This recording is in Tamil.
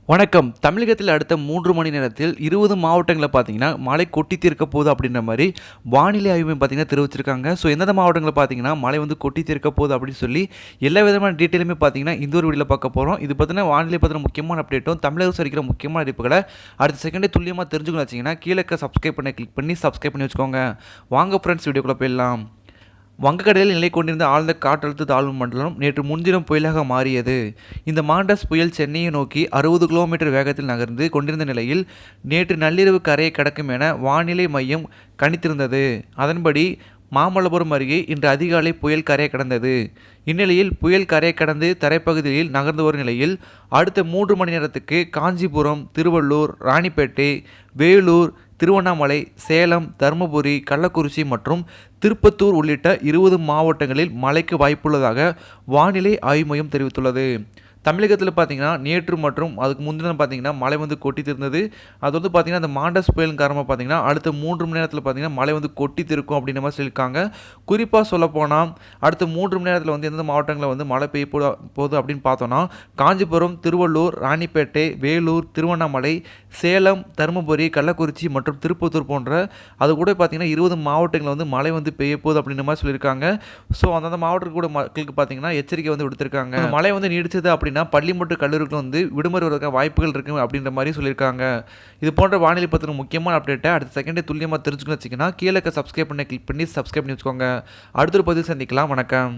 வணக்கம். தமிழகத்தில் அடுத்த 3 மணி நேரத்தில் 20 மாவட்டங்களில் பார்த்தீங்கன்னா மழை கொட்டி தீர்க்க போகுது அப்படின்ற மாதிரி வானிலை ஆய்வு மையம் பார்த்தீங்கன்னா தெரிவிச்சிருக்காங்க. ஸோ எந்தெந்த மாவட்டங்களில் பார்த்தீங்கன்னா மழை வந்து கொட்டி தீர்க்க போகுது அப்படின்னு சொல்லி எல்லா விதமான டீட்டெயிலுமே பார்த்தீங்கன்னா இந்த ஒரு வீடியோவில் பார்க்க போகிறோம். இது பார்த்தீங்கன்னா வானிலை பற்றின முக்கியமான அப்டேட்டும் தமிழக அரசு அறிக்கிற முக்கியமான அறிவிப்புகளை அடுத்த செகண்டே துல்லியமாக தெரிஞ்சுக்கணும் வச்சிங்கன்னா கீழே சப்ஸ்கிரைப் பண்ணி வச்சுக்கோங்க. வாங்க ஃப்ரெண்ட்ஸ், வீடியோக்குள்ளே போயிடலாம். வங்கக்கடலில் நிலை கொண்டிருந்த ஆழ்ந்த காற்றழுத்த தாழ்வு மண்டலம் நேற்று முன்தினம் புயலாக மாறியது. இந்த மாண்டஸ் புயல் சென்னையை நோக்கி 60 கிலோமீட்டர் வேகத்தில் நகர்ந்து கொண்டிருந்த நிலையில் நேற்று நள்ளிரவு கரையை கடக்கும் என வானிலை மையம் கணித்திருந்தது. அதன்படி மாமல்லபுரம் அருகே இன்று அதிகாலை புயல் கரையை கடந்தது. இந்நிலையில் புயல் கரையை கடந்து தரைப்பகுதியில் நகர்ந்து வரும் நிலையில் அடுத்த 3 மணி நேரத்துக்கு காஞ்சிபுரம், திருவள்ளூர், ராணிப்பேட்டை, வேலூர், திருவண்ணாமலை, சேலம், தருமபுரி, கள்ளக்குறிச்சி மற்றும் திருப்பத்தூர் உள்ளிட்ட 20 மாவட்டங்களில் மழைக்கு வாய்ப்புள்ளதாக வானிலை ஆய்வு மையம் தெரிவித்துள்ளது. தமிழகத்தில் பார்த்தீங்கன்னா நேற்று மற்றும் அதுக்கு முந்தினம் பார்த்தீங்கன்னா மழை வந்து கொட்டி தீர்ந்தது. அது வந்து பார்த்தீங்கன்னா அந்த மாண்டஸ் புயலின் காரணமாக பார்த்தீங்கன்னா அடுத்த 3 மணி நேரத்தில் பார்த்தீங்கன்னா மழை வந்து கொட்டி தீர்க்கும் அப்படின்ற மாதிரி சொல்லியிருக்காங்க. குறிப்பாக சொல்லப்போனால் அடுத்த 3 மணி நேரத்தில் வந்து எந்தெந்த மாவட்டங்களில் வந்து மழை பெய்ய போகுது அப்படின்னு பார்த்தோன்னா காஞ்சிபுரம், திருவள்ளூர், ராணிப்பேட்டை, வேலூர், திருவண்ணாமலை, சேலம், தருமபுரி, கள்ளக்குறிச்சி மற்றும் திருப்பத்தூர் போன்ற அது கூட பார்த்தீங்கன்னா 20 மாவட்டங்களில் வந்து மழை வந்து பெய்ய போகுது அப்படின்ற மாதிரி சொல்லியிருக்காங்க. ஸோ அந்தந்த மாவட்டத்தில் கூட மக்களுக்கு பார்த்தீங்கன்னா எச்சரிக்கை வந்து விடுத்திருக்காங்க. மழை வந்து நீடிச்சது அப்படின்னா பள்ளி மற்றும் கல்லூரிகள் வந்து விடுமுறை வருவதற்கான வாய்ப்புகள் இருக்குது அப்படின்ற மாதிரி சொல்லியிருக்காங்க. இது போன்ற வானிலை பற்றின முக்கியமான அப்டேட்டை அடுத்த செகண்டே துல்லியமாக தெரிஞ்சுக்கணும் வச்சிங்கன்னா கீழே சப்ஸ்கிரைப் பண்ணி வச்சுக்கோங்க. அடுத்த ஒரு பதிவு சந்திக்கலாம். வணக்கம்.